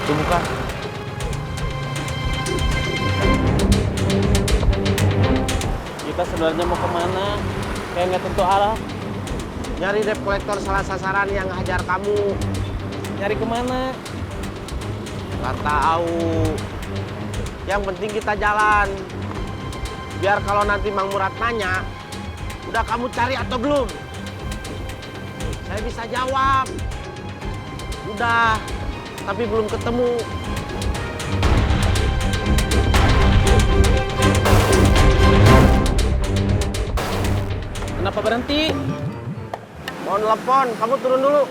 Tuh bukan. Kita sebenarnya mau kemana? Kayak nggak tentu arah. Nyari debt collector salah sasaran yang hajar kamu. Nyari kemana? Nggak tahu. Yang penting kita jalan. Biar kalau nanti Mang Murad nanya, udah kamu cari atau belum? Saya bisa jawab. Udah, tapi belum ketemu. Kenapa berhenti? Mau telepon, kamu turun dulu.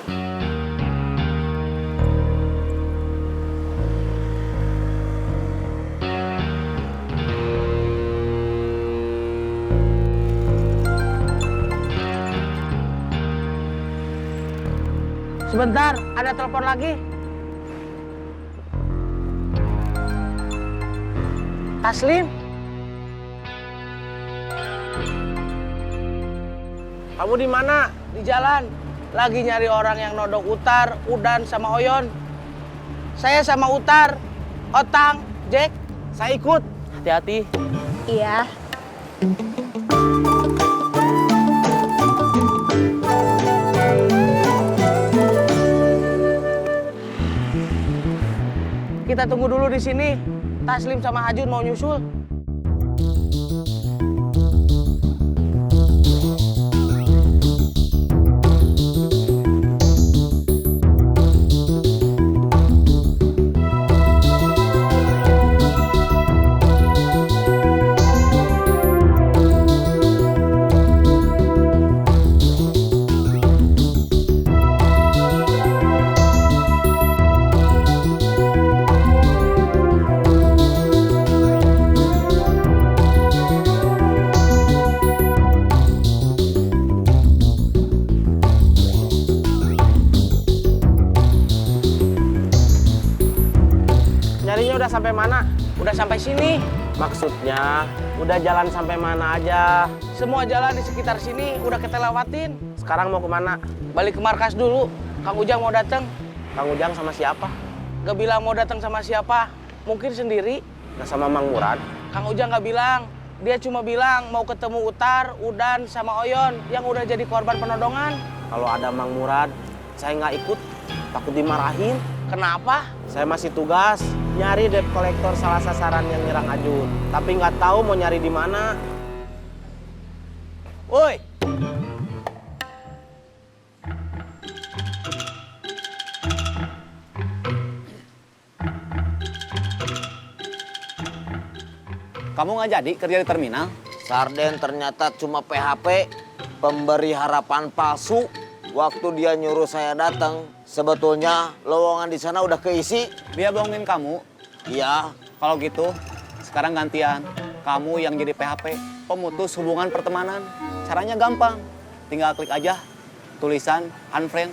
Sebentar, ada telepon lagi. Taslim. Kamu di mana? Di jalan. Lagi nyari orang yang nodong Utar, Udan, sama Oyon. Saya sama Utar, Otang, Jack. Saya ikut. Hati-hati. Iya. Kita tunggu dulu di sini. Taslim sama Ajun mau nyusul. Nyarinya udah sampai mana? Udah sampai sini. Maksudnya, udah jalan sampai mana aja? Semua jalan di sekitar sini udah kita lewatin. Sekarang mau kemana? Balik ke markas dulu. Kang Ujang mau datang. Kang Ujang sama siapa? Gak bilang mau datang sama siapa. Mungkin sendiri. Gak sama Mang Murad. Kang Ujang gak bilang. Dia cuma bilang mau ketemu Utar, Udan, sama Oyon yang udah jadi korban penodongan. Kalau ada Mang Murad, saya nggak ikut. Takut dimarahin. Kenapa? Saya masih tugas nyari debt collector salah sasaran yang nyerang Ajun. Tapi nggak tahu mau nyari di mana. Woi. Kamu nggak jadi kerja di terminal? Sarden ternyata cuma PHP, pemberi harapan palsu. Waktu dia nyuruh saya datang, sebetulnya lowongan di sana udah keisi. Dia bohongin kamu. Iya. Kalau gitu, sekarang gantian. Kamu yang jadi PHP, pemutus hubungan pertemanan. Caranya gampang. Tinggal klik aja tulisan unfriend.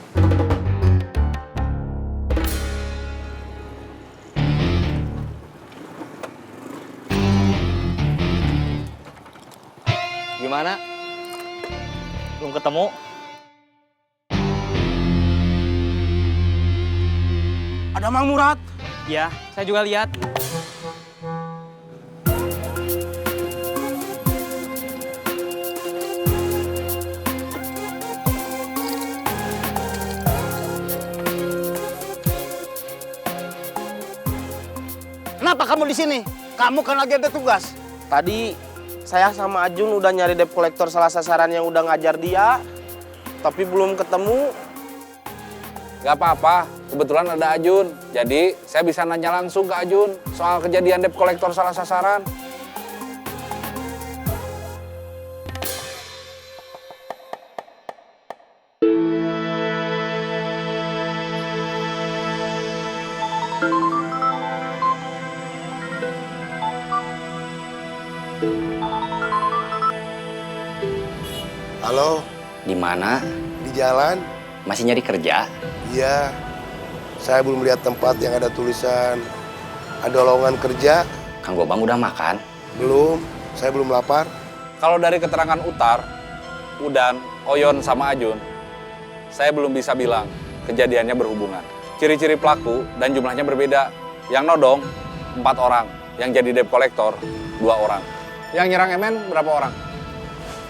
Gimana? Belum ketemu. Ada Mang Murad. Ya, saya juga lihat. Kenapa kamu di sini? Kamu kan lagi ada tugas. Tadi saya sama Ajun udah nyari debt collector salah sasaran yang udah ngajar dia. Tapi belum ketemu. Gak apa-apa, kebetulan ada Ajun. Jadi saya bisa nanya langsung ke Ajun soal kejadian debt collector salah sasaran. Halo, Di mana? di jalan? Masih nyari kerja? Iya, saya belum lihat tempat yang ada tulisan ada lowongan kerja. Kang Gobang udah makan? Belum, saya belum lapar. Kalau dari keterangan Utar, Udan, Oyon, sama Ajun, saya belum bisa bilang kejadiannya berhubungan. Ciri-ciri pelaku dan jumlahnya berbeda. Yang nodong 4 orang, yang jadi debt collector 2 orang. Yang nyerang Emen berapa orang?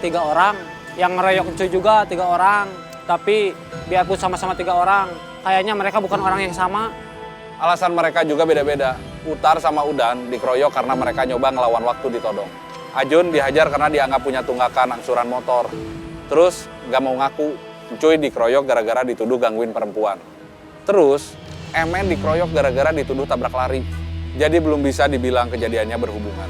3 orang. Yang ngeroyok Encuy juga 3 orang. Tapi biarpun sama-sama 3 orang, kayaknya mereka bukan orang yang sama. Alasan mereka juga beda-beda. Utar sama Udan dikeroyok karena mereka nyoba ngelawan waktu ditodong. Ajun dihajar karena dianggap punya tunggakan angsuran motor. Terus nggak mau ngaku. Encuy dikeroyok gara-gara dituduh gangguin perempuan. Terus Emen dikeroyok gara-gara dituduh tabrak lari. Jadi belum bisa dibilang kejadiannya berhubungan.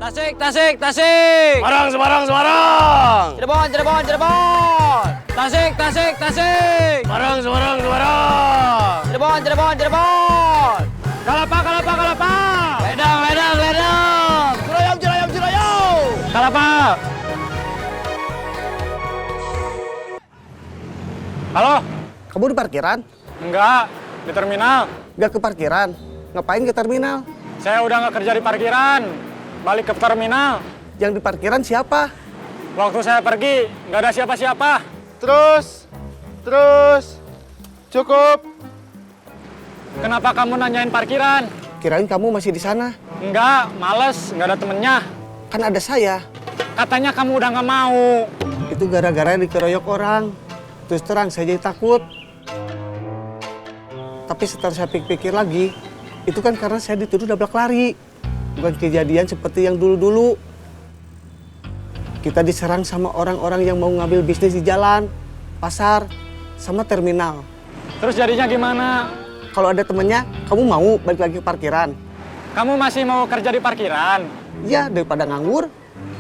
Tasik, tasik, tasik. Semarang. Cirebon, Cirebon, Cirebon. Tasik, tasik, tasik. Semarang. Cirebon, Cirebon, Cirebon. Kalapa, kalapa, kalapa. Ledang. Ciroyom. Kalapa. Halo? Kamu di parkiran? Enggak, di terminal. Nggak ke parkiran? Ngapain ke terminal? Saya udah nggak kerja di parkiran. Balik ke terminal. Yang di parkiran siapa? Waktu saya pergi, nggak ada siapa-siapa. Terus, cukup. Kenapa kamu nanyain parkiran? Kirain kamu masih di sana. Enggak, males, nggak ada temennya. Kan ada saya. Katanya kamu udah nggak mau. Itu gara-gara dikeroyok orang. Terus terang saya jadi takut. Tapi setelah saya pikir-pikir lagi, itu kan karena saya dituduh nabrak lari. Bukan kejadian seperti yang dulu-dulu. Kita diserang sama orang-orang yang mau ngambil bisnis di jalan, pasar, sama terminal. Terus jadinya gimana? Kalau ada temennya, kamu mau balik lagi ke parkiran? Kamu masih mau kerja di parkiran? Iya, daripada nganggur.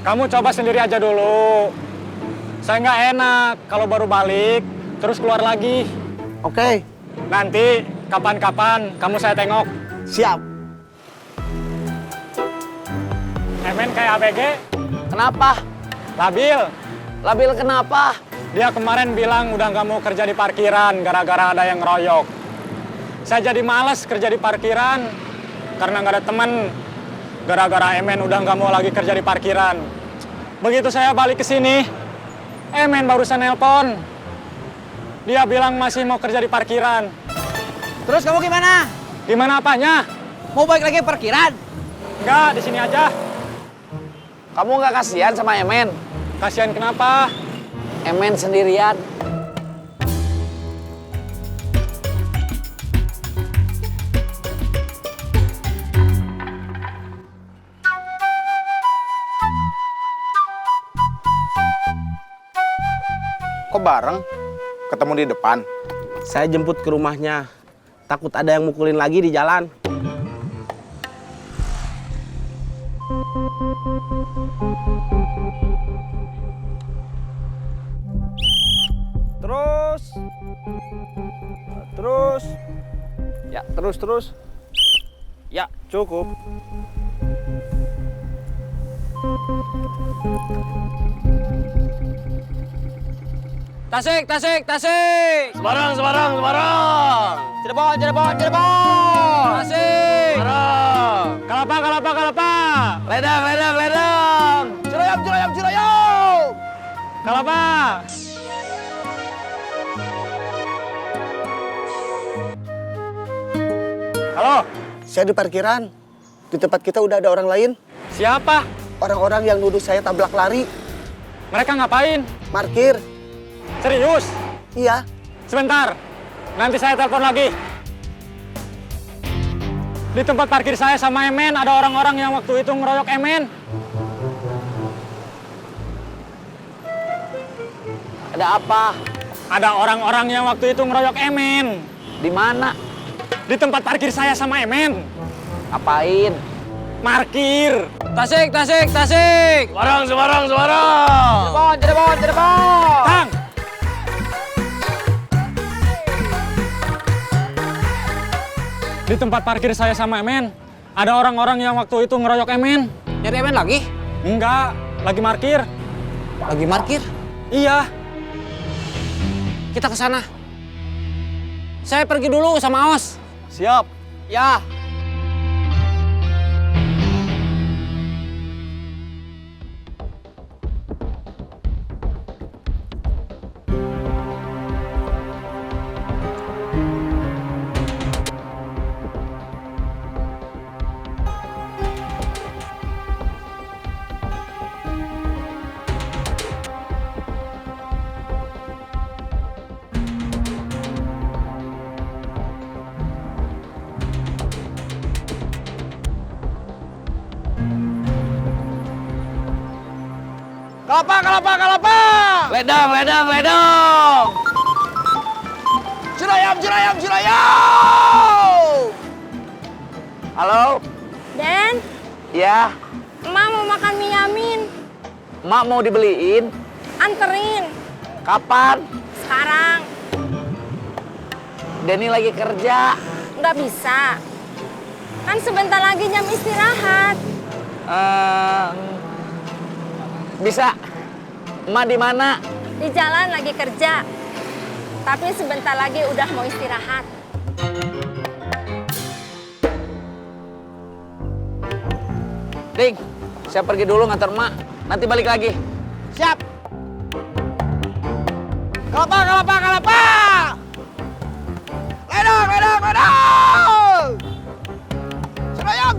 Kamu coba sendiri aja dulu. Saya nggak enak kalau baru balik, terus keluar lagi. Oke, Nanti, kapan-kapan kamu saya tengok. siap. Emen kayak ABG, Kenapa? labil kenapa? Dia kemarin bilang udah nggak mau kerja di parkiran gara-gara ada yang ngeroyok. Saya jadi males kerja di parkiran karena nggak ada teman. Gara-gara Emen udah nggak mau lagi kerja di parkiran. Begitu saya balik ke sini, Emen barusan nelpon. Dia bilang masih mau kerja di parkiran. Terus kamu gimana? Gimana apanya? Mau balik lagi ke parkiran? Enggak, di sini aja. Kamu nggak kasihan sama Emen? Kasihan kenapa? Emen sendirian. Kok bareng? Ketemu di depan. Saya jemput ke rumahnya. Takut ada yang mukulin lagi di jalan. Terus. Ya, cukup. Tasik, tasik, tasik. Semarang. Cirebon, Cirebon, Cirebon. Tasik. Semarang. Kalapa, kalapa, kalapa. Ledang. Ciroyom. Kalapa. Halo, Saya di parkiran. Di tempat kita udah ada orang lain. siapa? Orang-orang yang nuduh saya tabrak lari. Mereka ngapain? Parkir. Serius? Iya. Sebentar, nanti saya telepon lagi. Di tempat parkir saya sama Emen ada orang-orang yang waktu itu ngeroyok Emen. Ada apa? Ada orang-orang yang waktu itu ngeroyok Emen. Di mana? Di tempat parkir saya sama Emen. Apain? Parkir. Tasik, tasik, tasik. Semarang. Cirebon. Tang. Di tempat parkir saya sama Emen, ada orang-orang yang waktu itu ngeroyok Emen. Nyari Emen lagi? Enggak, lagi parkir. Lagi parkir? Iya. Kita ke sana. Saya pergi dulu sama Aos. Siap. Ya. Kelapa. Ledang. Cirayam. Halo? Den, Ya, Emak mau makan mie Yamin. Mak mau dibeliin. Anterin. Kapan? Sekarang. Denny lagi kerja. Nggak bisa. Kan sebentar lagi jam istirahat. Bisa. Emak di mana? Di jalan lagi kerja. Tapi sebentar lagi udah mau istirahat. Ding, saya pergi dulu ngantar emak. Nanti balik lagi. Siap. Kelapa. Ledang. Cirayam.